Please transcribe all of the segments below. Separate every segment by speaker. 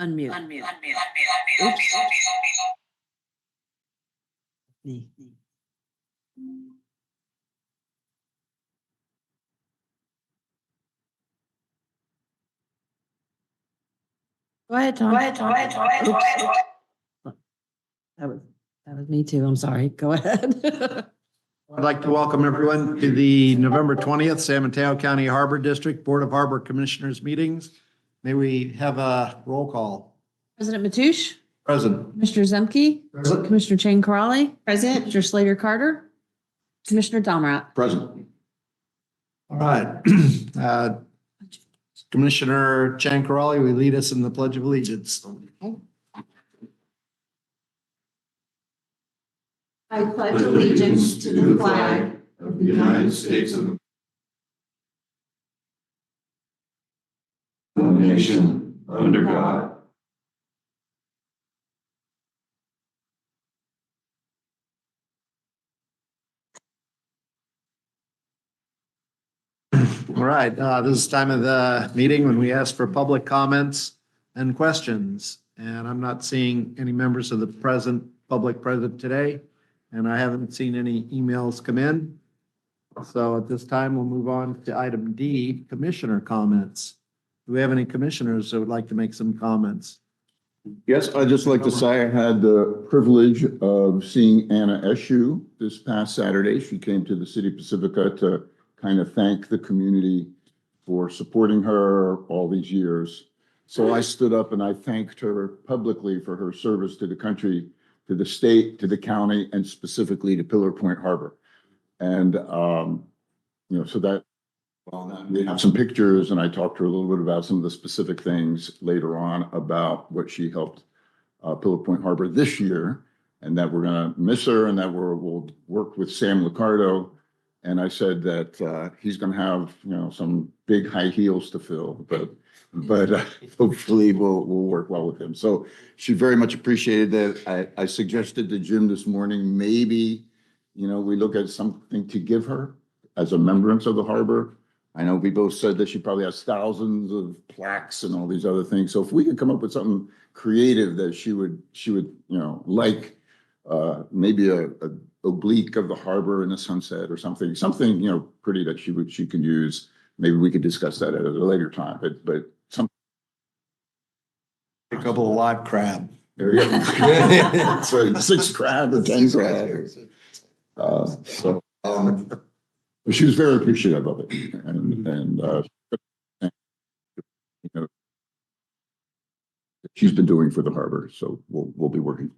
Speaker 1: Unmute.
Speaker 2: Oops.
Speaker 1: Me. Go ahead, Tom. Oops. That was me too. I'm sorry. Go ahead.
Speaker 3: I'd like to welcome everyone to the November 20th San Mateo County Harbor District Board of Harbor Commissioners meetings. May we have a roll call?
Speaker 1: President Matoush,
Speaker 3: Present.
Speaker 1: Commissioner Zemke,
Speaker 3: Present.
Speaker 1: Commissioner Chang Corrali, President, Commissioner Slater Carter, Commissioner Domrat.
Speaker 3: Present. All right. Commissioner Chang Corrali, will lead us in the Pledge of Allegiance.
Speaker 4: I pledge allegiance to the flag of the United States of one nation under God.
Speaker 3: All right, this is time of the meeting when we ask for public comments and questions. And I'm not seeing any members of the public present today, and I haven't seen any emails come in. So at this time, we'll move on to item D, commissioner comments. Do we have any commissioners that would like to make some comments?
Speaker 5: Yes, I'd just like to say I had the privilege of seeing Anna Eshu this past Saturday. She came to the City Pacifica to kind of thank the community for supporting her all these years. So I stood up and I thanked her publicly for her service to the country, to the state, to the county, and specifically to Pillar Point Harbor. And, so that, well, we have some pictures and I talked to her a little bit about some of the specific things later on about what she helped Pillar Point Harbor this year, and that we're going to miss her and that we'll work with Sam Licardo. And I said that he's going to have, some big high heels to fill, but hopefully we'll work well with him. So she very much appreciated that. I suggested to Jim this morning, maybe, we look at something to give her as a remembrance of the harbor. I know we both said that she probably has thousands of plaques and all these other things. So if we could come up with something creative that she would, like, maybe a oblique of the harbor in the sunset or something, pretty that she can use. Maybe we could discuss that at a later time, but some.
Speaker 3: A couple of live crab.
Speaker 5: There you go. So 6 crab or 10 crab. She was very appreciative of it, and she's been doing for the harbor, so we'll be working.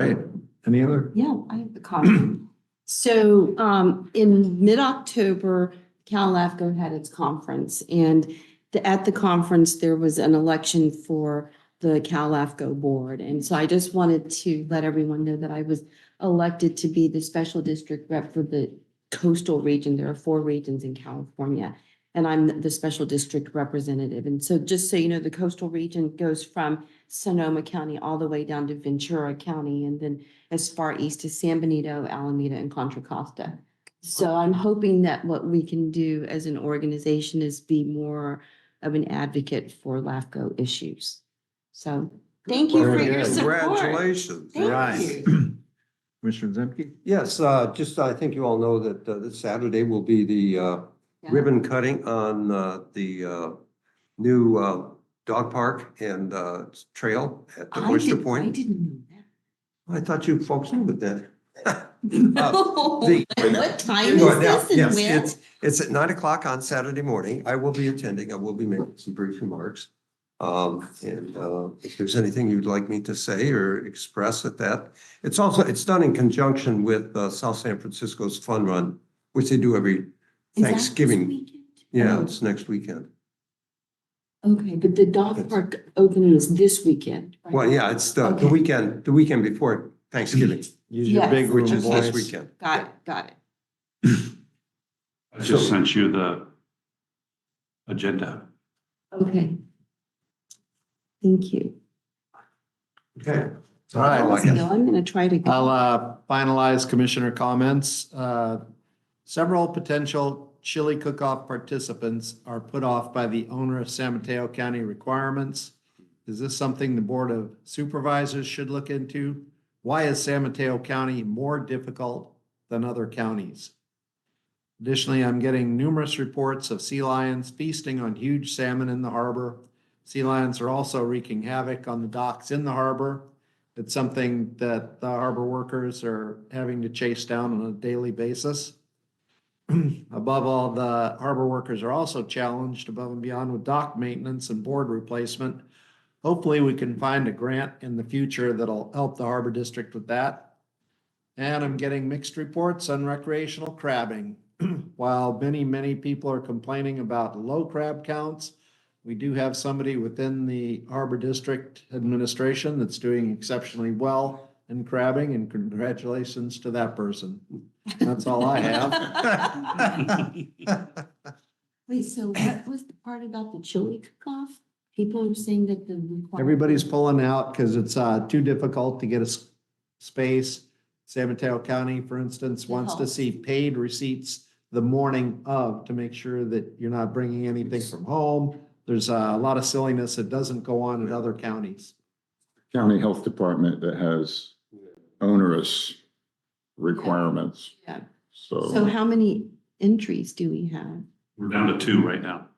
Speaker 3: Right. Any other?
Speaker 4: Yeah, I have the comment. So in mid-October, Cal LAFCO had its conference, and at the conference, there was an election for the Cal LAFCO board. And so I just wanted to let everyone know that I was elected to be the special district rep for the coastal region. There are 4 regions in California, and I'm the special district representative. And so just so you know, the coastal region goes from Sonoma County all the way down to Ventura County, and then as far east as San Benito, Alameda, and Contra Costa. So I'm hoping that what we can do as an organization is be more of an advocate for LAFCO issues. So thank you for your support.
Speaker 6: Congratulations.
Speaker 4: Thank
Speaker 3: Right.
Speaker 4: you.
Speaker 3: Commissioner Zemke?
Speaker 6: Yes, I think you all know that this Saturday will be the ribbon cutting on the new dog park and trail at the Oyster
Speaker 4: I
Speaker 6: Point.
Speaker 4: didn't know that.
Speaker 6: I thought you folks knew with that.
Speaker 4: No. What time is this and
Speaker 6: Yes,
Speaker 4: when?
Speaker 6: it's at 9:00 on Saturday morning. I will be attending. I will be making some brief remarks. If there's anything you'd like me to say or express at that, it's done in conjunction with South San Francisco's Fun Run, which they do every
Speaker 4: Is that this
Speaker 6: Thanksgiving.
Speaker 4: weekend?
Speaker 6: Yeah,
Speaker 4: Oh.
Speaker 6: it's next weekend.
Speaker 4: Okay, but the dog park opening is this weekend, right?
Speaker 6: Well, yeah, it's the
Speaker 4: Okay.
Speaker 6: weekend before Thanksgiving,
Speaker 3: Use your
Speaker 4: Yes.
Speaker 3: big room
Speaker 6: which is this
Speaker 3: voice.
Speaker 6: weekend.
Speaker 4: Got it.
Speaker 7: I just sent you the agenda.
Speaker 4: Okay. Thank you.
Speaker 6: Okay.
Speaker 3: All right.
Speaker 6: Oh, I
Speaker 4: No, I'm gonna try to.
Speaker 3: I'll finalize commissioner comments. Several potential chili cook-off participants are put off by the onerous San Mateo County requirements. Is this something the Board of Supervisors should look into? Why is San Mateo County more difficult than other counties? Additionally, I'm getting numerous reports of sea lions feasting on huge salmon in the harbor. Sea lions are also wreaking havoc on the docks in the harbor. It's something that the harbor workers are having to chase down on a daily basis. Above all, the harbor workers are also challenged above and beyond with dock maintenance and board replacement. Hopefully, we can find a grant in the future that'll help the harbor district with that. And I'm getting mixed reports on recreational crabbing. While many people are complaining about low crab counts, we do have somebody within the Harbor District Administration that's doing exceptionally well in crabbing, and congratulations to that person. That's all I have.
Speaker 4: Wait, so what was the part about the chili cook-off? People are saying that the.
Speaker 3: Everybody's pulling out because it's too difficult to get a space. San Mateo County, for instance, wants to see paid receipts the morning of to make sure that you're not bringing anything from home. There's a lot of silliness that doesn't go on in other counties.
Speaker 5: County Health Department that has onerous requirements.
Speaker 4: Yeah.
Speaker 5: So
Speaker 4: So how many entries do we have?
Speaker 7: We're down to 2 right now.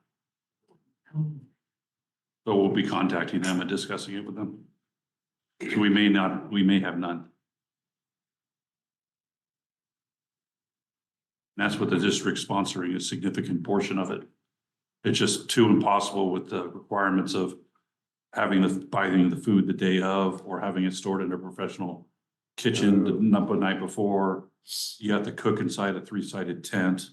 Speaker 7: So we'll be contacting them and discussing it with them. So we may have none. And that's what the district sponsoring, a significant portion of it. It's just too impossible with the requirements of buying the food the day of, or having it stored in a professional kitchen the night before. You have to cook inside a 3-sided tent.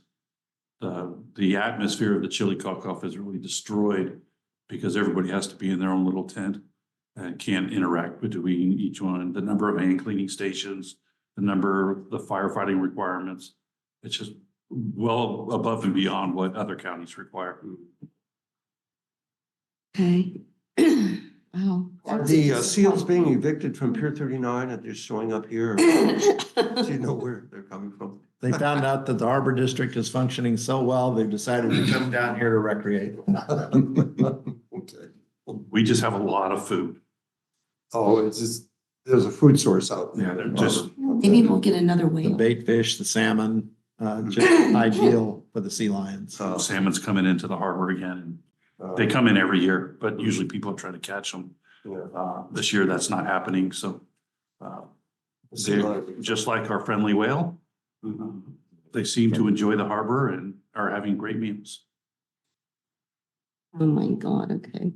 Speaker 7: The atmosphere of the chili cook-off is really destroyed because everybody has to be in their own little tent and can't interact between each one. The number of hand cleaning stations, the firefighting requirements. It's just well above and beyond what other counties require.
Speaker 4: Okay. Wow.
Speaker 6: Are the seals being evicted from Pier 39 and they're showing up here? Do you know where they're coming from?
Speaker 3: They found out that the Harbor District is functioning so well, they've decided to come down here to recreate.
Speaker 6: Okay.
Speaker 7: We just have a lot of food.
Speaker 6: Oh, it's just, there's a food source out there.
Speaker 7: Yeah, they're just,
Speaker 4: Maybe we'll get another
Speaker 3: The
Speaker 4: whale.
Speaker 3: bait fish, the salmon, just ideal for the sea lions.
Speaker 7: salmon's coming into the harbor again.
Speaker 6: Uh,
Speaker 7: They come in every year, but usually people try to catch them.
Speaker 6: yeah.
Speaker 7: This year, that's not happening, so. They're just like our friendly whale. They seem to enjoy the harbor and are having great meals.
Speaker 4: Oh my God, okay.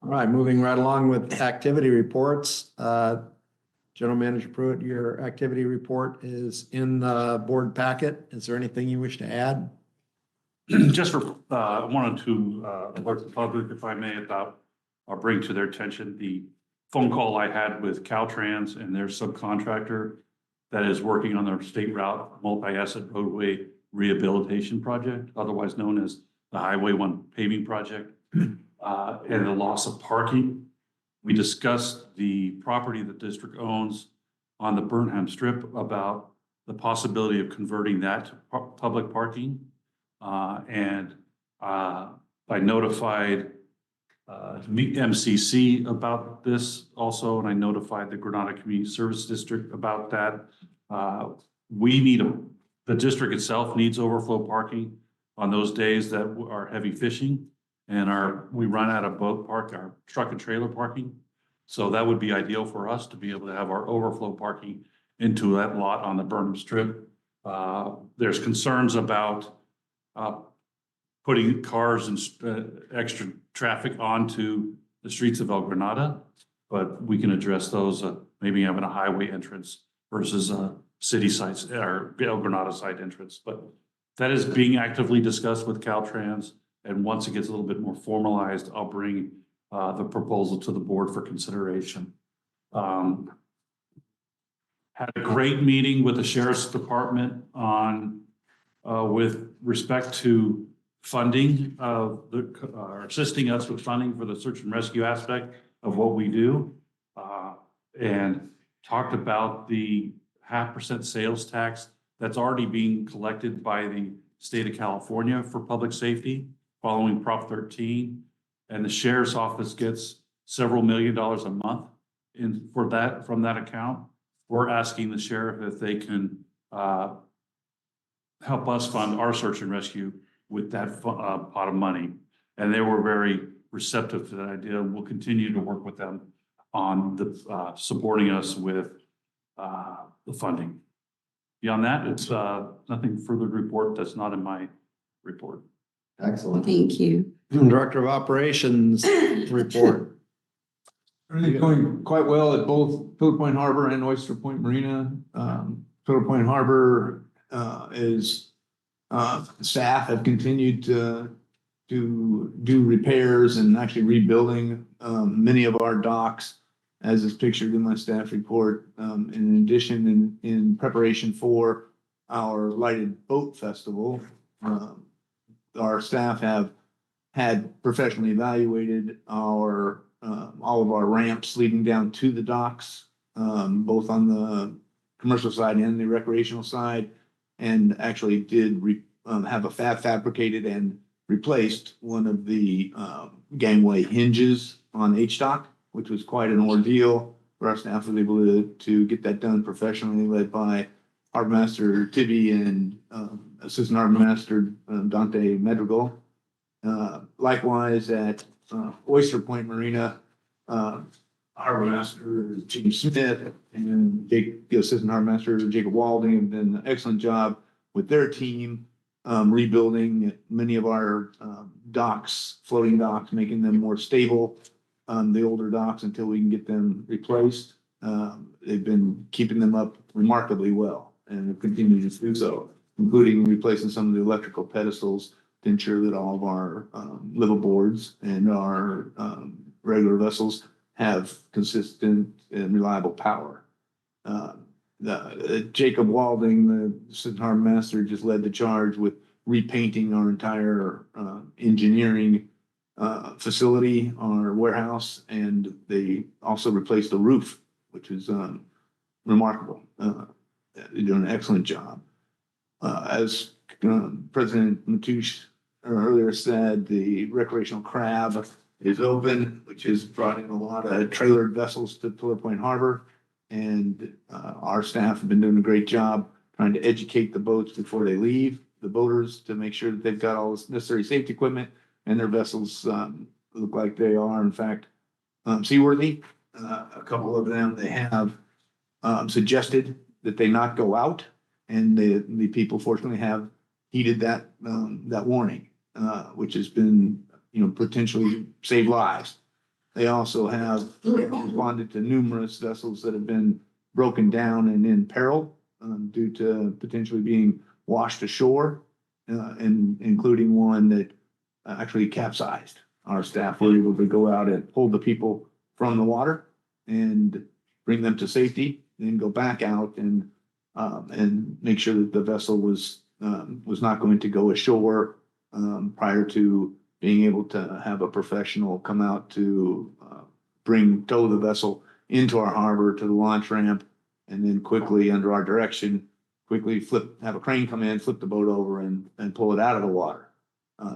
Speaker 3: All right, moving right along with activity reports. General Manager Pruitt, your activity report is in the board packet. Is there anything you wish to add?
Speaker 7: Just I wanted to alert the public, if I may, about, or bring to their attention the phone call I had with Caltrans and their subcontractor that is working on their state route multi-asset roadway rehabilitation project, otherwise known as the Highway 1 paving project, and the loss of parking. We discussed the property the district owns on the Burnham Strip about the possibility of converting that to public parking. I notified MCC about this also, and I notified the Granada Community Service District about that. The district itself needs overflow parking on those days that are heavy fishing, and we run out of boat park, our truck and trailer parking. So that would be ideal for us to be able to have our overflow parking into that lot on the Burnham Strip. There's concerns about putting cars and extra traffic onto the streets of El Granada, but we can address those, maybe having a highway entrance versus city sites or El Granada site entrance. But that is being actively discussed with Caltrans. And once it gets a little bit more formalized, I'll bring the proposal to the board for consideration. Had a great meeting with the Sheriff's Department on with respect to funding of assisting us with funding for the search and rescue aspect of what we do, and talked about the 0.5% sales tax that's already being collected by the state of California for public safety following Prop 13. And the sheriff's office gets several $1,000,000 a month for that, from that account. We're asking the sheriff if they can help us fund our search and rescue with that pot of money. And they were very receptive to that idea. We'll continue to work with them on the supporting us with the funding. Beyond that, it's nothing further to report that's not in my report.
Speaker 3: Excellent.
Speaker 4: Thank you.
Speaker 3: Director of Operations report.
Speaker 8: Everything's going quite well at both Pillar Point Harbor and Oyster Point Marina. Pillar Point Harbor is staff have continued to do repairs and actually rebuilding many of our docks, as is pictured in my staff report. In addition, in preparation for our lighted boat festival, our staff have had professionally evaluated our all of our ramps leading down to the docks, both on the commercial side and the recreational side, and actually did have a fabricated and replaced one of the gangway hinges on H dock, which was quite an ordeal for our staff. Was able to get that done professionally, led by Harbor Master Tibby and Assistant Harbor Master Dante Madrigal. Likewise at Oyster Point Marina, Harbor Master James Smith and Assistant Harbor Master Jacob Walding have done an excellent job with their team, rebuilding many of our docks, floating docks, making them more stable, the older docks, until we can get them replaced. They've been keeping them up remarkably well and have continued to do so, including replacing some of the electrical pedestals to ensure that all of our liveaboards boards and our regular vessels have consistent and reliable power. Jacob Walding, the Assistant Harbor Master, just led the charge with repainting our entire engineering facility, our warehouse, and they also replaced the roof, which is remarkable. They're doing an excellent job. As President Mateusz earlier said, the recreational crab is open, which has brought in a lot of trailered vessels to Pillar Point Harbor. And our staff have been doing a great job trying to educate the boats before they leave, the boaters, to make sure that they've got all this necessary safety equipment and their vessels look like they are, in fact, seaworthy. A couple of them, they have suggested that they not go out, and the people fortunately have heeded that warning, which has been, potentially save lives. They also have responded to numerous vessels that have been broken down and in peril due to potentially being washed ashore, and including one that actually capsized. Our staff were able to go out and pull the people from the water and bring them to safety, and go back out and make sure that the vessel was not going to go ashore prior to being able to have a professional come out to tow the vessel into our harbor to the launch ramp, and then quickly, under our direction, have a crane come in, flip the boat over, and pull it out of the water.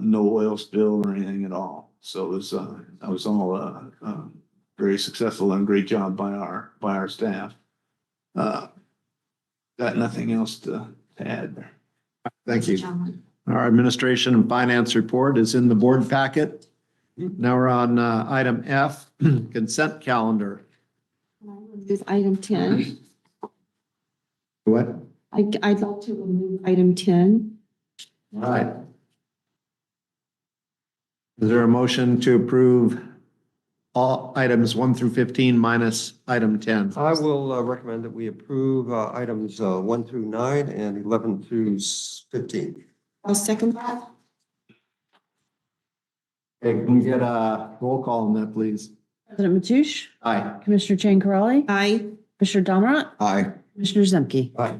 Speaker 8: No oil spill or anything at all. So that was all very successful and great job by our staff. Got nothing else to add there.
Speaker 3: Thank you. Our administration and finance report is in the board packet. Now we're on item F, consent calendar.
Speaker 4: With item 10,
Speaker 3: What?
Speaker 4: I'd like to remove item 10.
Speaker 3: All right. Is there a motion to approve all items 1 through 15 minus item 10?
Speaker 6: I will recommend that we approve items 1 through 9 and 11 through 15.
Speaker 4: I'll second that.
Speaker 3: Okay, can we get a roll call on that, please?
Speaker 1: President Mateusz,
Speaker 3: Aye.
Speaker 1: Commissioner Jane Corrali,
Speaker 4: Aye.
Speaker 1: Commissioner Domerant,
Speaker 5: Aye.
Speaker 1: Commissioner Zemke.
Speaker 6: Aye.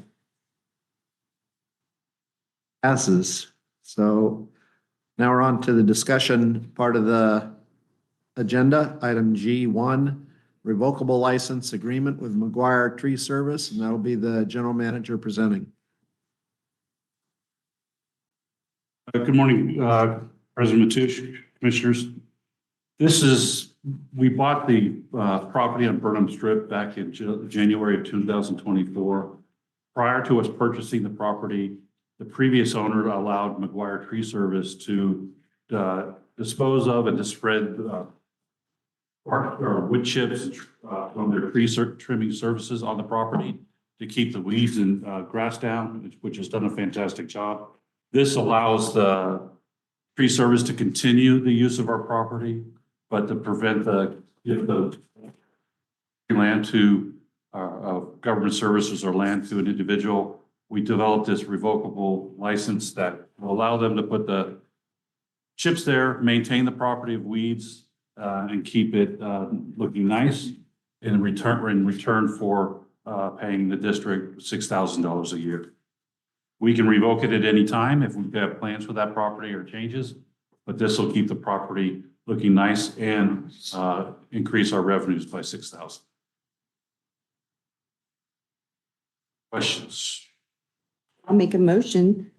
Speaker 3: Passes. So now we're on to the discussion part of the agenda, item G1, revocable license agreement with McGuire Tree Service, and that'll be the general manager presenting.
Speaker 7: Good morning, President Mateusz, Commissioners. We bought the property on Burnham Strip back in January of 2024. Prior to us purchasing the property, the previous owner allowed McGuire Tree Service to dispose of and to spread bark or wood chips from their tree trimming services on the property to keep the weeds and grass down, which has done a fantastic job. This allows the tree service to continue the use of our property, but to prevent the land to government services or land to an individual. We developed this revocable license that will allow them to put the chips there, maintain the property of weeds, and keep it looking nice in return for paying the district $6,000 a year. We can revoke it at any time if we have plans for that property or changes, but this will keep the property looking nice and increase our revenues by $6,000. Questions?
Speaker 4: I'll make a motion.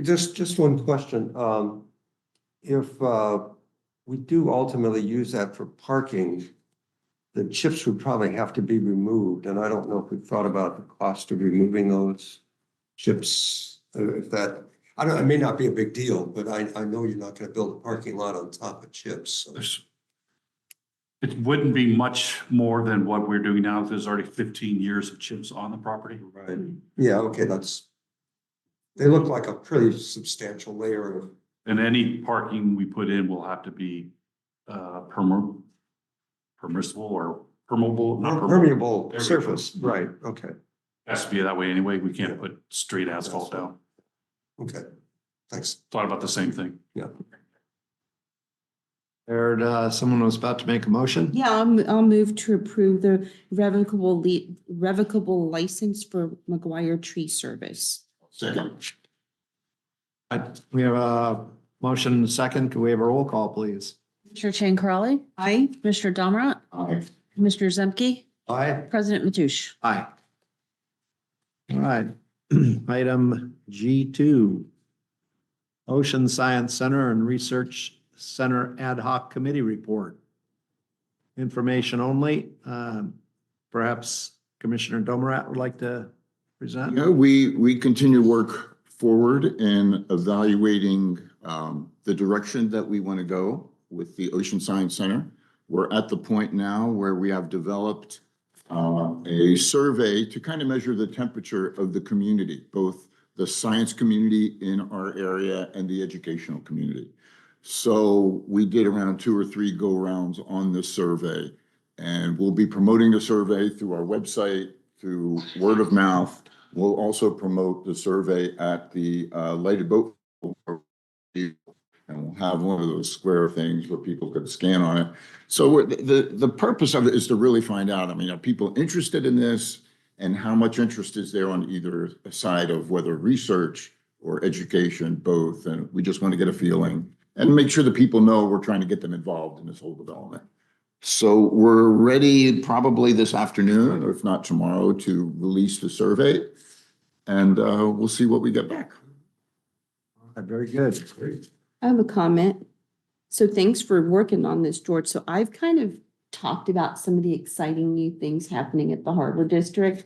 Speaker 6: Just one question. If we do ultimately use that for parking, the chips would probably have to be removed, and I don't know if we've thought about the cost of removing those chips. If that, I don't, it may not be a big deal, but I know you're not going to build a parking lot on top of chips. So.
Speaker 7: It wouldn't be much more than what we're doing now. There's already 15 years of chips on the property.
Speaker 6: Right. Yeah. Okay. They look like a pretty substantial layer of.
Speaker 7: And any parking we put in will have to be permissible or permeable. Not
Speaker 6: Permeable surface. Right. Okay.
Speaker 7: Has to be that way anyway. We can't put straight asphalt down.
Speaker 6: Okay. Thanks.
Speaker 7: Thought about the same thing.
Speaker 6: Yeah.
Speaker 3: Heard someone was about to make a motion.
Speaker 4: Yeah, I'll move to approve the revocable license for McGuire Tree Service.
Speaker 5: Second.
Speaker 3: We have a motion and a second. Can we have a roll call, please?
Speaker 1: Commissioner Chang Carly,
Speaker 4: Aye.
Speaker 1: Commissioner Domrat,
Speaker 5: Aye.
Speaker 1: Commissioner Zemke,
Speaker 6: Aye.
Speaker 1: President Mateusz.
Speaker 3: Aye. All right. Item G2, Ocean Science Center and Research Center Ad Hoc Committee Report. Information only. Perhaps Commissioner Domerat would like to present?
Speaker 5: Yeah, we continue to work forward in evaluating the direction that we want to go with the Ocean Science Center. We're at the point now where we have developed a survey to kind of measure the temperature of the community, both the science community in our area and the educational community. So we did around 2 or 3 go-rounds on this survey, and we'll be promoting the survey through our website, through word of mouth. We'll also promote the survey at the lighted boat, and we'll have one of those square things where people could scan on it. So the purpose of it is to really find out, I mean, are people interested in this, and how much interest is there on either side of whether research or education, both, and we just want to get a feeling and make sure that people know we're trying to get them involved in this whole development. So we're ready probably this afternoon, or if not tomorrow, to release the survey, and we'll see what we get back.
Speaker 3: Very good. Great.
Speaker 4: I have a comment. So thanks for working on this, George. So I've kind of talked about some of the exciting new things happening at the Harbor District.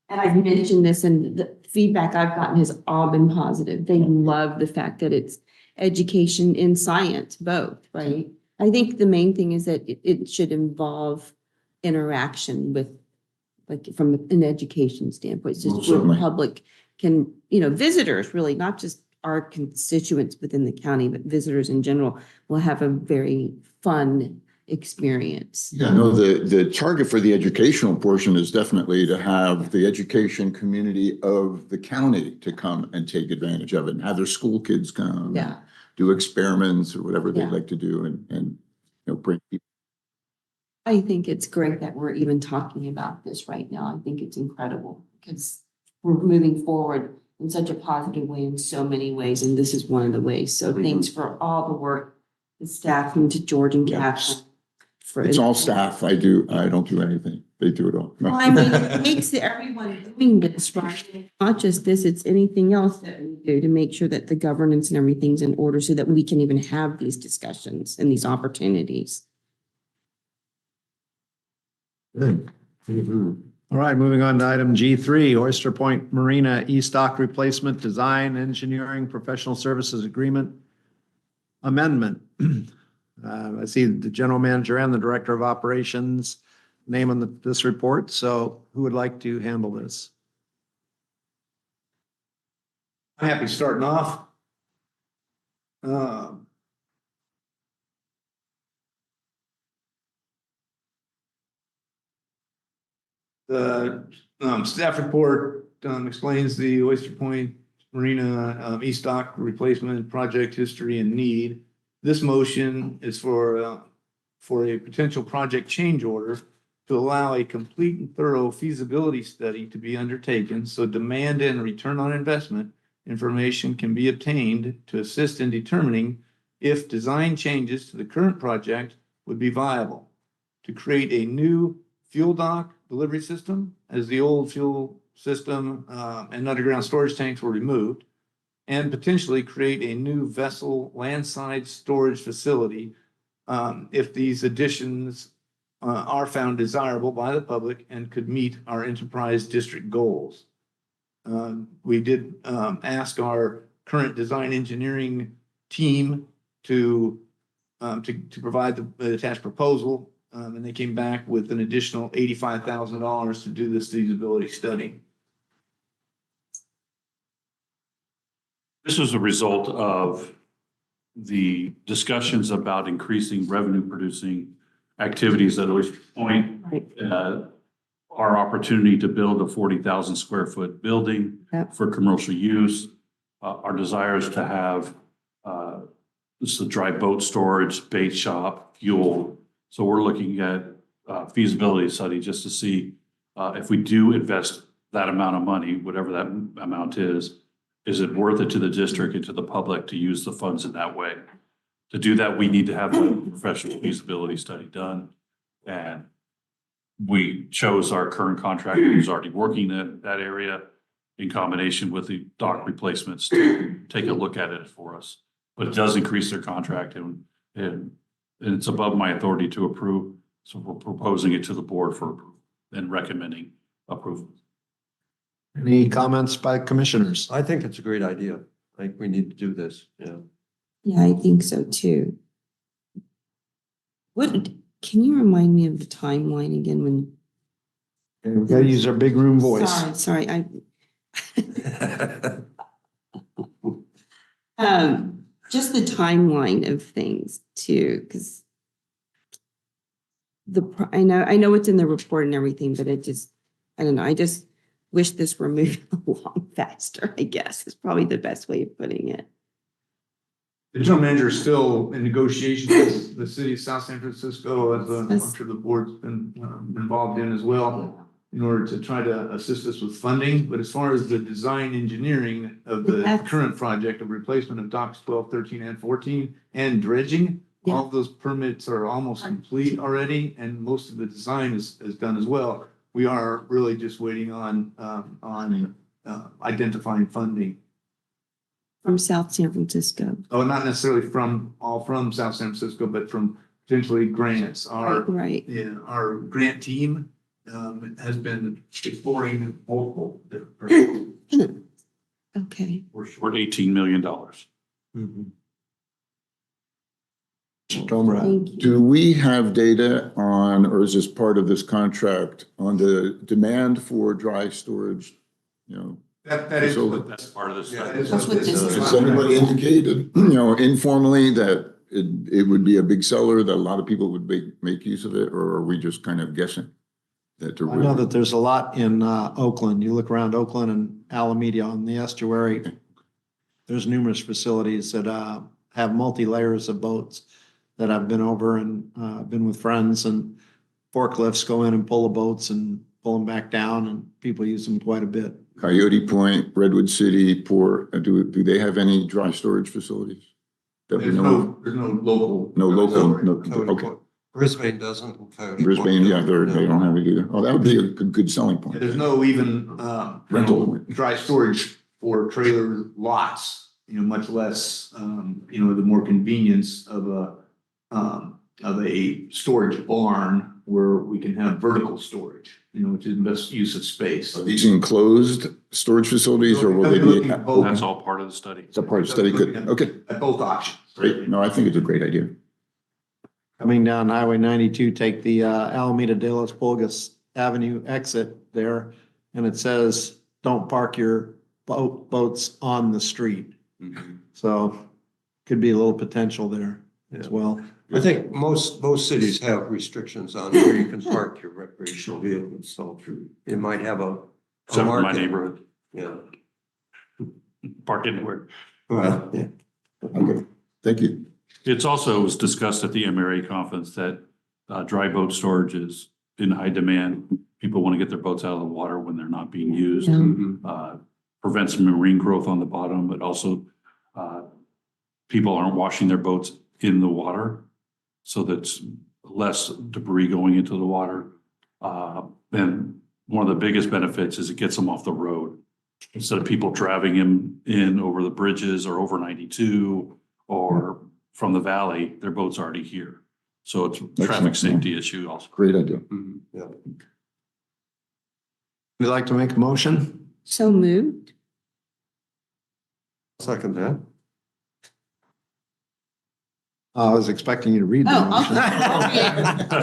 Speaker 4: And I've mentioned this, and the feedback I've gotten has all been positive. They love the fact that it's education and science, both, right? I think the main thing is that it should involve interaction with, like, from an education standpoint. It's just where the
Speaker 5: Certainly.
Speaker 4: public can, visitors, really, not just our constituents within the county, but visitors in general will have a very fun experience.
Speaker 5: Yeah, no, the target for the educational portion is definitely to have the education community of the county to come and take advantage of it, and have their school kids come.
Speaker 4: Yeah.
Speaker 5: Do experiments or whatever they'd
Speaker 4: Yeah.
Speaker 5: like to do, and bring people.
Speaker 4: I think it's great that we're even talking about this right now. I think it's incredible because we're moving forward in such a positive way in so many ways, and this is one of the ways. So thanks for all the work, the staff, and to George and
Speaker 5: Yeah.
Speaker 4: Catherine.
Speaker 5: It's all staff. I don't do anything. They do it all. No.
Speaker 4: Well, I mean, it makes everyone doing this, right? It's not just this, it's anything else that we do to make sure that the governance and everything's in order so that we can even have these discussions and these opportunities.
Speaker 3: Good. All right, moving on to item G3, Oyster Point Marina E-Stock Replacement Design Engineering Professional Services Agreement Amendment. I see the general manager and the director of operations name on this report. So who would like to handle this?
Speaker 8: I'm happy starting off. The staff report explains the Oyster Point Marina E-Stock replacement project history and need. This motion is for a potential project change order to allow a complete and thorough feasibility study to be undertaken so demand and return on investment information can be obtained to assist in determining if design changes to the current project would be viable. To create a new fuel dock delivery system, as the old fuel system and underground storage tanks were removed, and potentially create a new vessel landside storage facility if these additions are found desirable by the public and could meet our enterprise district goals. We did ask our current design engineering team to provide the attached proposal, and they came back with an additional $85,000 to do this feasibility study.
Speaker 7: This was a result of the discussions about increasing revenue producing activities at Oyster Point. Our opportunity to build a 40,000 square foot building
Speaker 4: Yep.
Speaker 7: for commercial use. Our desires to have this is a dry boat storage, bait shop, fuel. So we're looking at feasibility study just to see if we do invest that amount of money, whatever that amount is it worth it to the district and to the public to use the funds in that way? To do that, we need to have a professional feasibility study done. And we chose our current contractor who's already working in that area in combination with the dock replacements to take a look at it for us. But it does increase their contract and it's above my authority to approve. So we're proposing it to the board for approval and recommending approval.
Speaker 3: Any comments by commissioners?
Speaker 6: I think it's a great idea. I think we need to do this, yeah.
Speaker 4: Yeah, I think so too. Can you remind me of the timeline again when?
Speaker 3: Okay, we gotta use our big room voice.
Speaker 4: Sorry, just the timeline of things too, because I know it's in the report and everything, but I don't know, I just wish this were moving along faster, I guess, is probably the best way of putting it.
Speaker 8: The general manager is still in negotiations with the city of South San Francisco, as I'm sure the board's been involved in as well, in order to try to assist us with funding. But as far as the design engineering of the current project of replacement of docks 12, 13, and 14 and dredging, all of those permits are almost complete already, and most of the design is done as well. We are really just waiting on identifying funding.
Speaker 4: From South San Francisco.
Speaker 8: Oh, not necessarily from South San Francisco, but from potentially grants. Our grant team has been exploring multiple different.
Speaker 4: Okay.
Speaker 7: We're short $18 million.
Speaker 4: Thank you.
Speaker 5: Do we have data on, or is this part of this contract, on the demand for dry storage? You know,
Speaker 8: That is
Speaker 5: So-
Speaker 8: what
Speaker 7: That's part of this.
Speaker 8: Yeah,
Speaker 7: study.
Speaker 4: That's what this is.
Speaker 5: has anybody indicated, informally that it would be a big seller, that a lot of people would make use of it, or are we just kind of guessing? That
Speaker 3: I know that there's a lot in Oakland. You look around Oakland and Alameda on the estuary. There's numerous facilities that have multi-layers of boats that I've been over and been with friends, and forklifts go in and pull the boats and pull them back down, and people use them quite a bit.
Speaker 5: Coyote Point, Redwood City, Port, do they have any dry storage facilities? That we
Speaker 8: There's
Speaker 5: know of?
Speaker 8: no local.
Speaker 5: No local, no,
Speaker 6: Coyote
Speaker 5: okay.
Speaker 6: Point Brisbane doesn't.
Speaker 5: Brisbane, yeah, they don't have it either. Oh, that would be a good selling point.
Speaker 8: There's no even,
Speaker 5: Rental.
Speaker 8: dry storage for trailer lots, much less, the more convenience of a storage barn where we can have vertical storage, which is the best use of space.
Speaker 5: Are these enclosed storage facilities or will they be?
Speaker 7: That's all part of the study.
Speaker 5: It's a part of the study. Good. Okay,
Speaker 8: At both options.
Speaker 5: great. No, I think it's a great idea.
Speaker 3: Coming down Highway 92, take the Alameda de los Pulgas Avenue exit there, and it says, don't park your boats on the street. So could be a little potential there as well.
Speaker 6: I think most cities have restrictions on where you can park your recreational vehicles, so it might have a
Speaker 7: Except for my
Speaker 6: market.
Speaker 7: neighborhood,
Speaker 6: Yeah.
Speaker 7: park anywhere.
Speaker 6: Well, yeah.
Speaker 5: Okay, thank you.
Speaker 7: It's also was discussed at the MRA conference that dry boat storage is in high demand. People want to get their boats out of the water when they're not being used.
Speaker 4: Yeah.
Speaker 7: Prevents marine growth on the bottom, but also people aren't washing their boats in the water. So that's less debris going into the water. And one of the biggest benefits is it gets them off the road. Instead of people driving them in over the bridges or over 92 or from the valley, their boat's already here. So it's a traffic
Speaker 5: Excellent.
Speaker 7: safety issue also.
Speaker 5: Great idea.
Speaker 6: Yeah.
Speaker 3: Would you like to make a motion?
Speaker 4: So moved.
Speaker 6: Second that.
Speaker 3: I was expecting you to read the
Speaker 4: Oh,
Speaker 3: motion.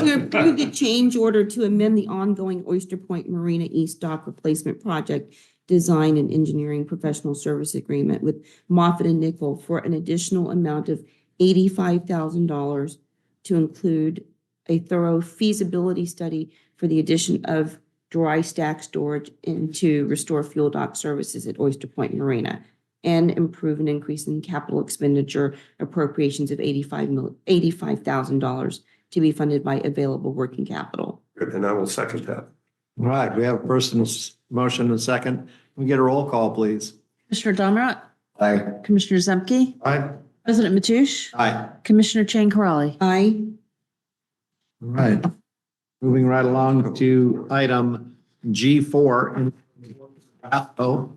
Speaker 4: To approve the change order to amend the ongoing Oyster Point Marina East Dock Replacement Project Design and Engineering Professional Service Agreement with Moffett and Nickel for an additional amount of $85,000 to include a thorough feasibility study for the addition of dry stack storage and to restore fuel dock services at Oyster Point Marina and improve an increase in capital expenditure appropriations of $85,000 to be funded by available working capital.
Speaker 6: Good, and I will second that.
Speaker 3: All right, we have a person's motion and second. Can we get a roll call, please?
Speaker 1: Commissioner Domrat,
Speaker 3: Aye.
Speaker 1: Commissioner Zemke,
Speaker 3: Aye.
Speaker 1: President Mateusz,
Speaker 3: Aye.
Speaker 1: Commissioner Chang Corrali.
Speaker 4: Aye.
Speaker 3: All right. Moving right along to item G4. Oh,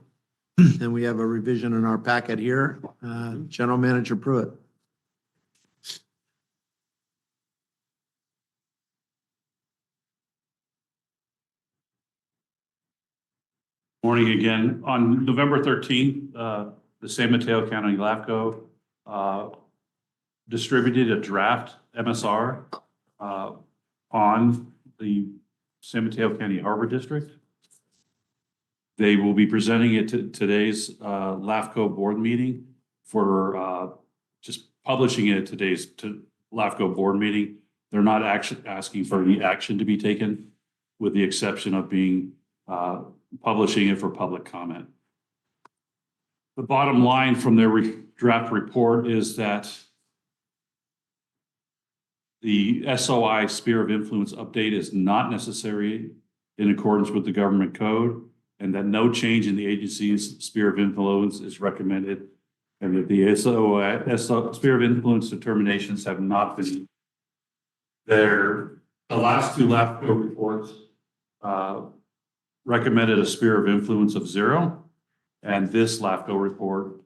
Speaker 3: and we have a revision in our packet here. General Manager Pruitt.
Speaker 7: Morning again. On November 13th, the San Mateo County LAFCO distributed a draft MSR on the San Mateo County Harbor District. They will be presenting it to today's LAFCO board meeting for just publishing it at today's LAFCO board meeting. They're not actually asking for any action to be taken, with the exception of being publishing it for public comment. The bottom line from their draft report is that the SOI sphere of influence update is not necessary in accordance with the government code, and that no change in the agency's sphere of influence is recommended, and that the SOI sphere of influence determinations have not been there. The last two LAFCO reports recommended a sphere of influence of 0, and this LAFCO report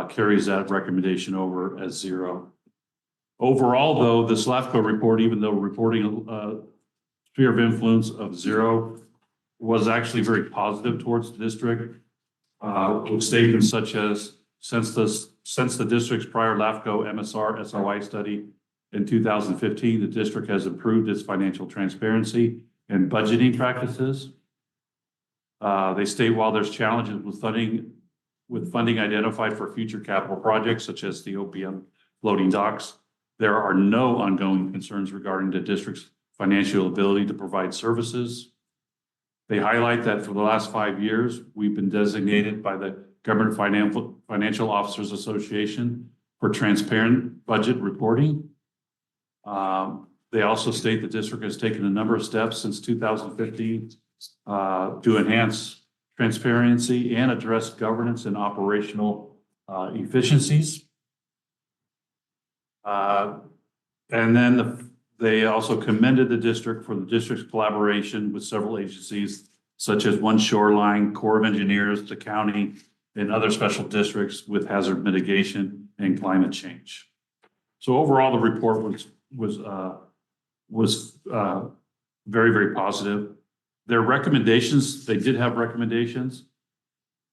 Speaker 7: carries that recommendation over as 0. Overall, though, this LAFCO report, even though reporting a sphere of influence of 0, was actually very positive towards the district, with statements such as, since the district's prior LAFCO MSR SOI study in 2015, the district has improved its financial transparency and budgeting practices. They state while there's challenges with funding identified for future capital projects, such as the OPM floating docks, there are no ongoing concerns regarding the district's financial ability to provide services. They highlight that for the last 5 years, we've been designated by the Government Financial Officers Association for transparent budget reporting. They also state the district has taken a number of steps since 2015 to enhance transparency and address governance and operational efficiencies. And then They also commended the district for the district's collaboration with several agencies such as One Shoreline, Corps of Engineers, the county, and other special districts with hazard mitigation and climate change. So overall, the report was very, very positive. Their recommendations, they did have recommendations,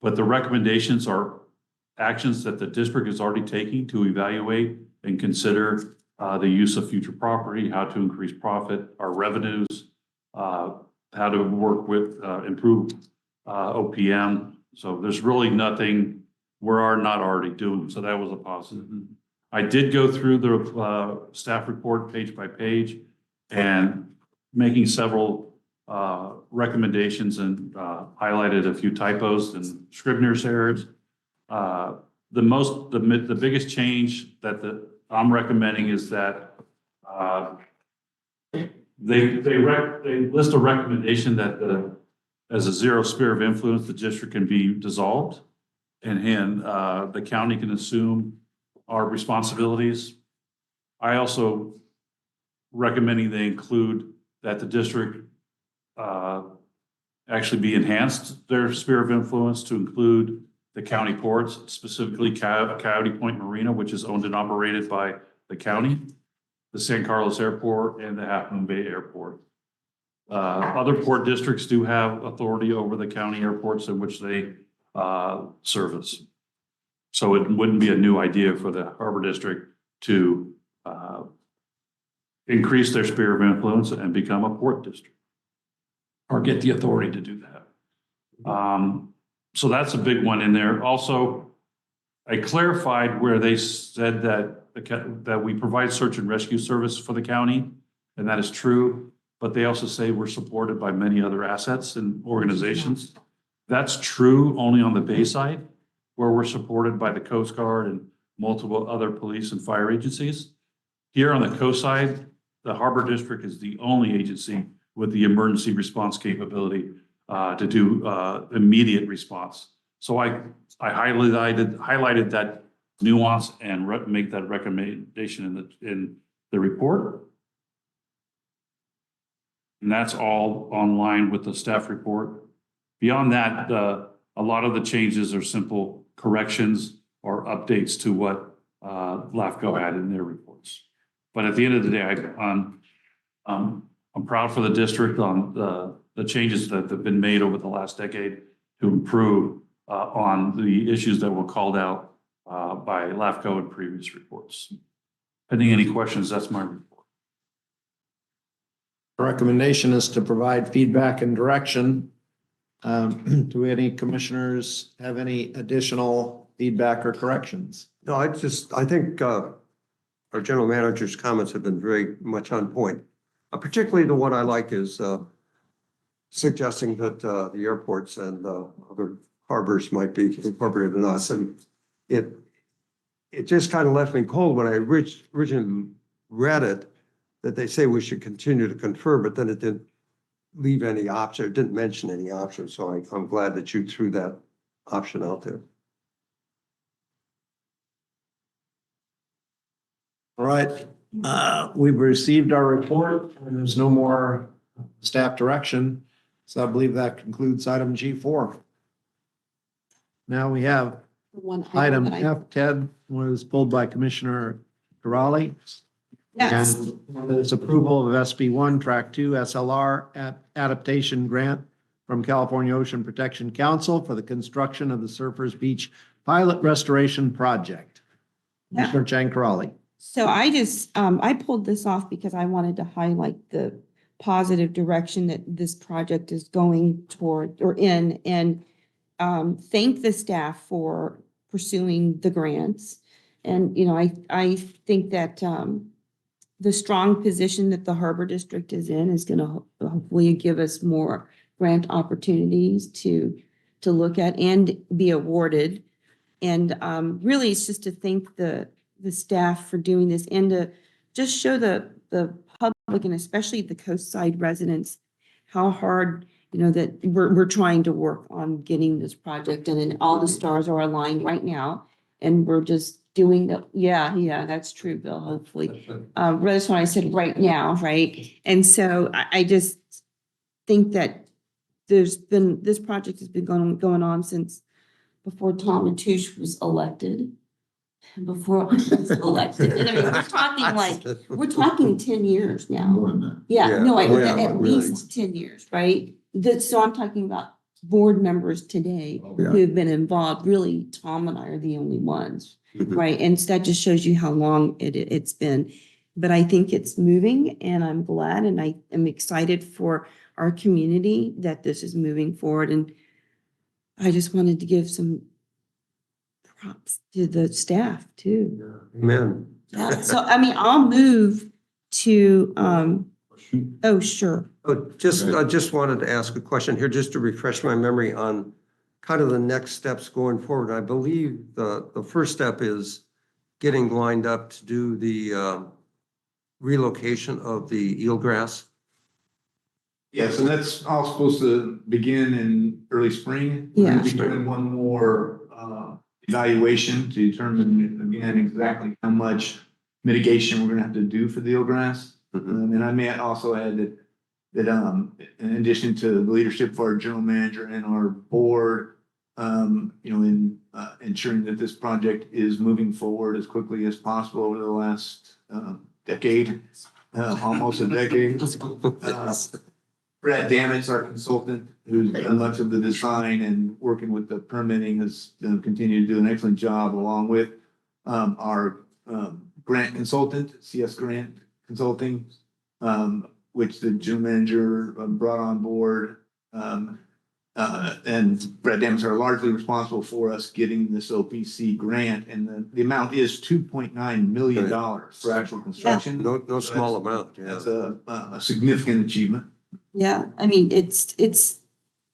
Speaker 7: but the recommendations are actions that the district is already taking to evaluate and consider the use of future property, how to increase profit, our revenues, how to work with, improve OPM. So there's really nothing we are not already doing. So that was a positive. I did go through the staff report page by page and making several recommendations and highlighted a few typos and Scribner's errors. The biggest change that I'm recommending is that they list a recommendation that as a zero sphere of influence, the district can be dissolved, and the county can assume our responsibilities. I also recommending they include that the district actually be enhanced their sphere of influence to include the county ports, specifically Coyote Point Marina, which is owned and operated by the county, the San Carlos Airport, and the Half Moon Bay Airport. Other port districts do have authority over the county airports in which they service. So it wouldn't be a new idea for the Harbor District to increase their sphere of influence and become a port district or get the authority to do that. So that's a big one in there. Also, I clarified where they said that we provide search and rescue service for the county, and that is true. But they also say we're supported by many other assets and organizations. That's true only on the bay side, where we're supported by the Coast Guard and multiple other police and fire agencies. Here on the coast side, the Harbor District is the only agency with the emergency response capability to do immediate response. So I highlighted that nuance and make that recommendation in the report. And that's all online with the staff report. Beyond that, a lot of the changes are simple corrections or updates to what LAFCO had in their reports. But at the end of the day, I'm proud for the district on the changes that have been made over the last decade to improve on the issues that were called out by LAFCO in previous reports. Pending any questions, that's my report.
Speaker 3: The recommendation is to provide feedback and direction. Do any commissioners have any additional feedback or corrections?
Speaker 6: No, I think our general manager's comments have been very much on point. Particularly the one I like is suggesting that the airports and other harbors might be incorporated in us. And it just kind of left me cold when I originally read it, that they say we should continue to confer, but then it didn't leave any option, it didn't mention any option. So I'm glad that you threw that option out there.
Speaker 3: All right, we've received our report and there's no more staff direction. So I believe that concludes item G4. Now we have
Speaker 4: One
Speaker 3: item
Speaker 4: that I-
Speaker 3: F, Ted, was pulled by Commissioner Corrali.
Speaker 4: Yes.
Speaker 3: And it's approval of SB1 Track 2 SLR adaptation grant from California Ocean Protection Council for the construction of the Surfers Beach Pilot Restoration Project.
Speaker 4: Yeah.
Speaker 3: Commissioner Chang Corrali.
Speaker 4: So I just, I pulled this off because I wanted to highlight the positive direction that this project is going toward or in, and thank the staff for pursuing the grants. And, you know, I think that the strong position that the Harbor District is in is going to hopefully give us more grant opportunities to look at and be awarded. And really, it's just to thank the staff for doing this and to just show the public and especially the coastside residents how hard, you know, that we're trying to work on getting this project done, and all the stars are aligned right now. And we're just doing the, yeah, that's true, Bill, hopefully. That's what I said right now, right? And so I just think that this project has been going on since before Tom and Touche was elected. Before I was elected. And I mean, we're talking 10 years now.
Speaker 5: More than that.
Speaker 4: Yeah,
Speaker 6: Yeah.
Speaker 4: no,
Speaker 6: Oh, yeah,
Speaker 4: at
Speaker 6: really.
Speaker 4: least 10 years, right? So I'm talking about board members today
Speaker 5: Yeah.
Speaker 4: who've been involved. Really, Tom and I are the only ones,
Speaker 6: Mhm.
Speaker 4: right? And so that just shows you how long it's been. But I think it's moving and I'm glad and I am excited for our community that this is moving forward. And I just wanted to give some props to the staff too.
Speaker 6: Amen.
Speaker 4: Yeah, so I mean, I'll move to, oh, sure.
Speaker 6: Oh, I just wanted to ask a question here, just to refresh my memory on kind of the next steps going forward. I believe the first step is getting lined up to do the relocation of the eelgrass.
Speaker 8: Yes, and that's all supposed to begin in early spring. We're gonna be doing one more evaluation to determine again exactly how much mitigation we're gonna have to do for the eelgrass.
Speaker 6: Mhm.
Speaker 8: And I may also add that in addition to the leadership of our general manager and our board, in ensuring that this project is moving forward as quickly as possible over the last decade, almost a decade. Brad Dammits, our consultant, who's done much of the design and working with the permitting, has continued to do an excellent job, along with our grant consultant, CS Grant Consulting, which the general manager brought on board. And Brad Dammits are largely responsible for us getting this OPC grant, and the amount is $2.9 million for actual construction.
Speaker 6: No small amount, yeah.
Speaker 8: That's a significant achievement.
Speaker 4: Yeah, I mean, it's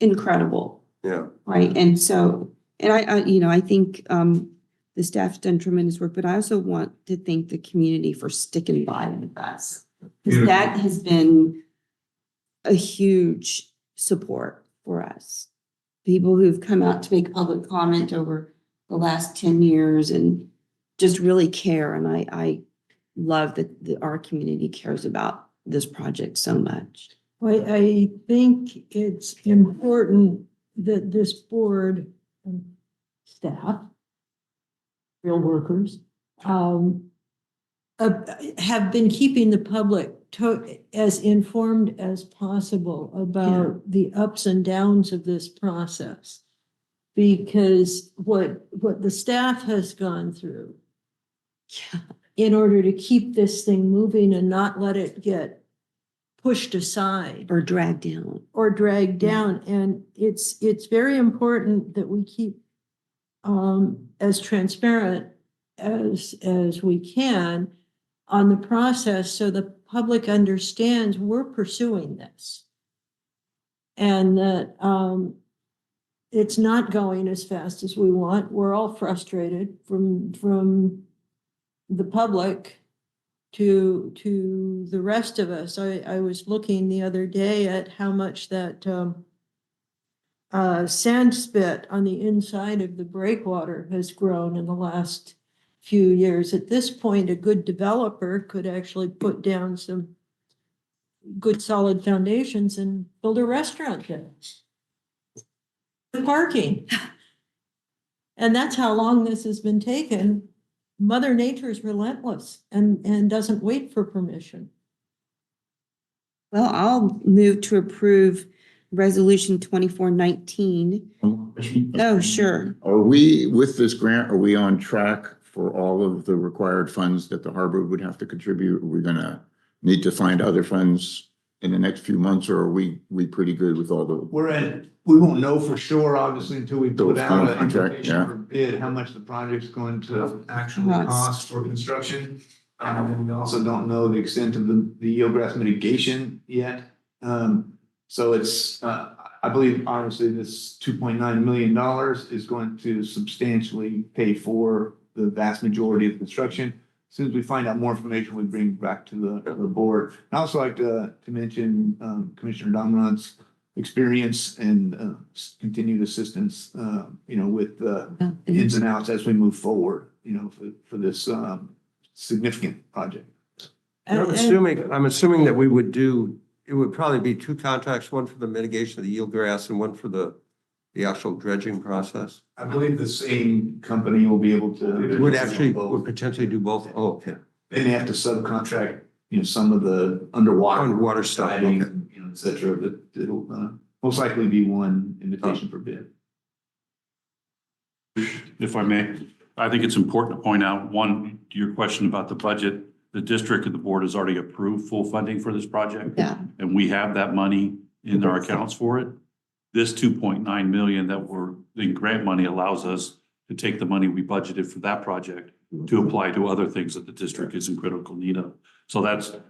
Speaker 4: incredible,
Speaker 6: Yeah.
Speaker 4: right? And so, and I think the staff's done tremendous work, but I also want to thank the community for sticking by with us. Because that has been a huge support for us. People who've come out to make public comment over the last 10 years and just really care. And I love that our community cares about this project so much.
Speaker 9: I think it's important that this board and staff, real workers, have been keeping the public as informed as possible about the ups and downs of this process. Because what the staff has gone through in order to keep this thing moving and not let it get pushed aside
Speaker 4: Or dragged down.
Speaker 9: And it's very important that we keep as transparent as we can on the process so the public understands we're pursuing this. And that it's not going as fast as we want. We're all frustrated from the public to the rest of us. I was looking the other day at how much that sand spit on the inside of the breakwater has grown in the last few years. At this point, a good developer could actually put down some good solid foundations and build a restaurant there. The parking. And that's how long this has been taken. Mother Nature is relentless and doesn't wait for permission.
Speaker 4: Well, I'll move to approve resolution 2419. Oh, sure.
Speaker 5: Are we, with this grant, are we on track for all of the required funds that the harbor would have to contribute? Are we gonna need to find other funds in the next few months, or are we pretty good with all the?
Speaker 8: We won't know for sure, obviously, until we put out an
Speaker 5: Contract,
Speaker 8: application for bid, how much the project's going to actually cost for construction. And we also don't know the extent of the eelgrass mitigation yet. So it's, I believe, honestly, this $2.9 million is going to substantially pay for the vast majority of the construction. As soon as we find out more information, we bring back to the board. I'd also like to mention Commissioner Dominant's experience and continued assistance, with the ins and outs as we move forward. for this, significant project.
Speaker 6: I'm assuming that we would do, it would probably be two contracts, one for the mitigation of the eelgrass and one for the actual dredging process.
Speaker 8: I believe the same company will be able to.
Speaker 6: Would potentially do both. Oh, okay.
Speaker 8: They may have to subcontract, some of the underwater
Speaker 6: Stuff,
Speaker 8: siding,
Speaker 6: okay.
Speaker 8: et cetera, but it'll, most likely be one invitation for bid.
Speaker 7: If I may, I think it's important to point out, one, to your question about the budget, the district and the board has already approved full funding for this project.
Speaker 4: Yeah.
Speaker 7: And we have that money in our accounts for it. This 2.9 million that we're, the grant money allows us to take the money we budgeted for that project to apply to other things that the district is in critical need of. So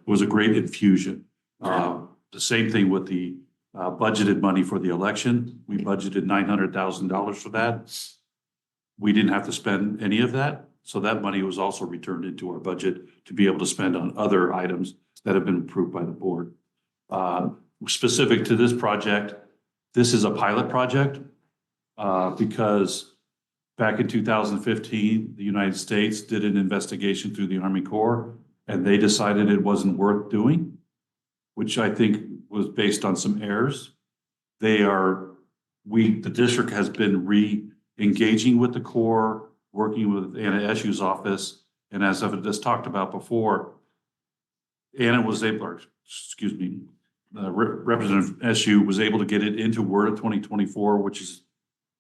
Speaker 7: was a great infusion. The same thing with the budgeted money for the election. We budgeted $900,000 for that. We didn't have to spend any of that. So that money was also returned into our budget to be able to spend on other items that have been approved by the board. Specific to this project, this is a pilot project because back in 2015, the United States did an investigation through the Army Corps and they decided it wasn't worth doing, which I think was based on some errors. The district has been re-engaging with the Corps, working with Anna Eshu's office. And as I've just talked about before, Representative Eshu was able to get it into Word of 2024, which is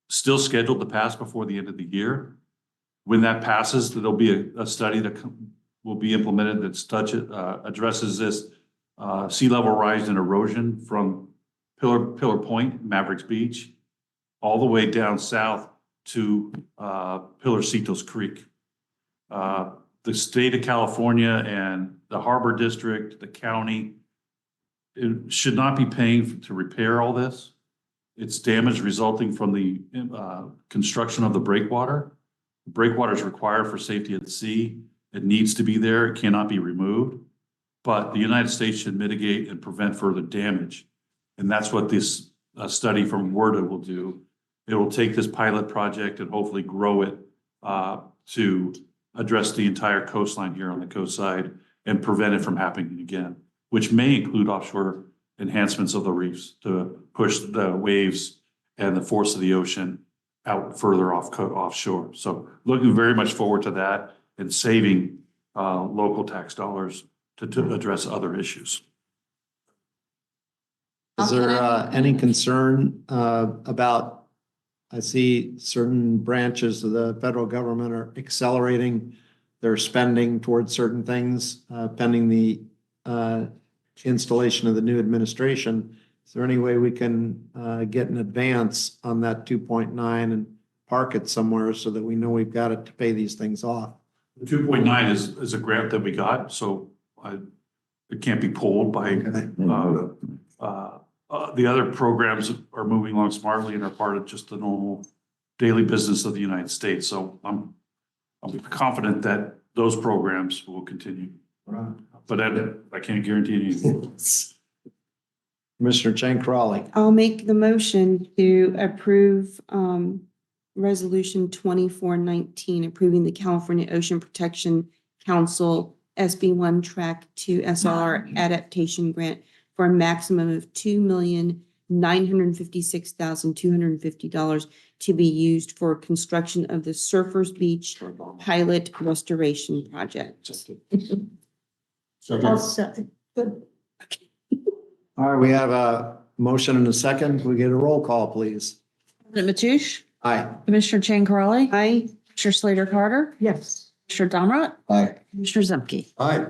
Speaker 7: still scheduled to pass before the end of the year. When that passes, there'll be a study that will be implemented that addresses this sea level rise and erosion from Pillar Point, Mavericks Beach, all the way down south to Pilarcitos Creek. The state of California and the Harbor District, the county, it should not be paying to repair all this. It's damage resulting from the construction of the breakwater. The breakwater is required for safety at sea. It needs to be there. It cannot be removed. But the United States should mitigate and prevent further damage. And that's what this study from WERDA will do. It will take this pilot project and hopefully grow it to address the entire coastline here on the coast side and prevent it from happening again, which may include offshore enhancements of the reefs to push the waves and the force of the ocean out further offshore. So looking very much forward to that and saving local tax dollars to address other issues.
Speaker 3: Is there any concern about, I see certain branches of the federal government are accelerating their spending towards certain things pending the installation of the new administration. Is there any way we can get an advance on that 2.9 and park it somewhere so that we know we've got it to pay these things off?
Speaker 7: The 2.9 is a grant that we got, so it can't be pulled by the other programs are moving along smartly and are part of just the normal daily business of the United States. So I'm confident that those programs will continue.
Speaker 3: Right.
Speaker 7: But I can't guarantee anything.
Speaker 3: Commissioner Chang Crawley.
Speaker 4: I'll make the motion to approve Resolution 2419, approving the California Ocean Protection Council SB1 Track 2 SLR adaptation grant for a maximum of $2,956,250 to be used for construction of the Surfers Beach pilot restoration project.
Speaker 9: I'll second. Good.
Speaker 3: All right, we have a motion and a second. Can we get a roll call, please?
Speaker 1: President Mateusz,
Speaker 3: Aye.
Speaker 1: Commissioner Chang Crawley,
Speaker 4: Aye.
Speaker 1: Commissioner Slater Carter,
Speaker 9: Yes.
Speaker 1: Commissioner Domrat,
Speaker 3: Aye.
Speaker 1: Commissioner Zemke.
Speaker 3: Aye.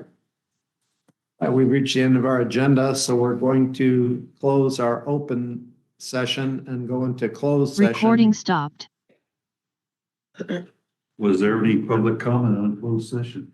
Speaker 3: We've reached the end of our agenda, so we're going to close our open session and go into closed session.
Speaker 10: Recording stopped.
Speaker 7: Was there any public comment on closed session?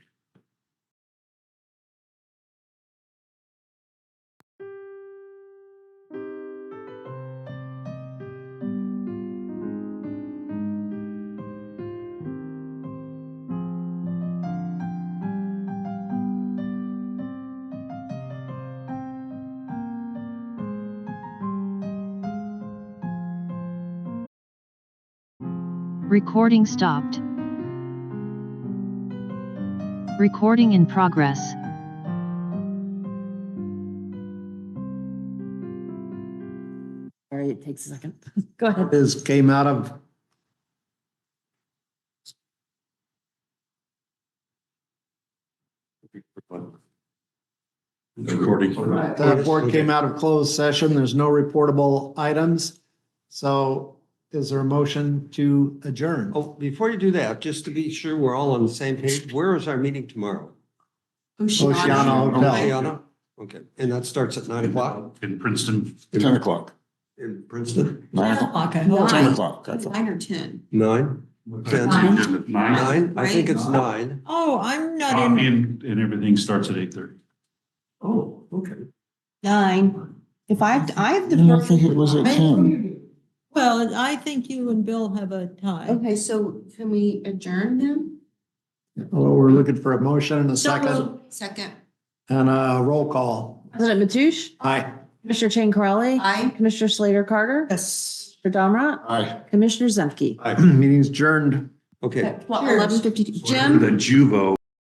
Speaker 10: Recording stopped. Recording in progress.
Speaker 1: Sorry, it takes a second. Go ahead.
Speaker 3: This came out of,
Speaker 7: Recording.
Speaker 3: the report came out of closed session. There's no reportable items. So is there a motion to adjourn?
Speaker 6: Oh, before you do that, just to be sure we're all on the same page, where is our meeting tomorrow?
Speaker 3: Oceana Hotel.
Speaker 6: Oceana? Okay, and that starts at 9 o'clock
Speaker 7: In Princeton.
Speaker 5: 10 o'clock.
Speaker 6: in Princeton?
Speaker 5: 9 o'clock. 10 o'clock. That's all.
Speaker 4: 9 or 10?
Speaker 6: 9? 10?
Speaker 7: Nine.
Speaker 6: 9? I think it's 9.
Speaker 9: Oh, I'm not
Speaker 7: Coffee
Speaker 9: in,
Speaker 7: and everything starts at 8:30.
Speaker 6: Oh, okay.
Speaker 4: 9. If I have to.
Speaker 5: I think it was at 10.
Speaker 9: well, I think you and Bill have a tie.
Speaker 4: Okay, so can we adjourn then?
Speaker 3: Well, we're looking for a motion and a
Speaker 9: So
Speaker 3: second
Speaker 9: moved.
Speaker 4: Second.
Speaker 3: and a roll call.
Speaker 1: President Mateusz,
Speaker 3: Aye.
Speaker 1: Commissioner Chang Corrali.
Speaker 4: Aye.
Speaker 1: Commissioner Slater Carter.
Speaker 9: Yes.
Speaker 1: Mr. Domrat.
Speaker 5: Aye.
Speaker 1: Commissioner Zemke.
Speaker 3: Meeting's adjourned.
Speaker 6: Okay.
Speaker 4: Well, 11:52.
Speaker 7: The
Speaker 4: Jim?
Speaker 7: Juvo.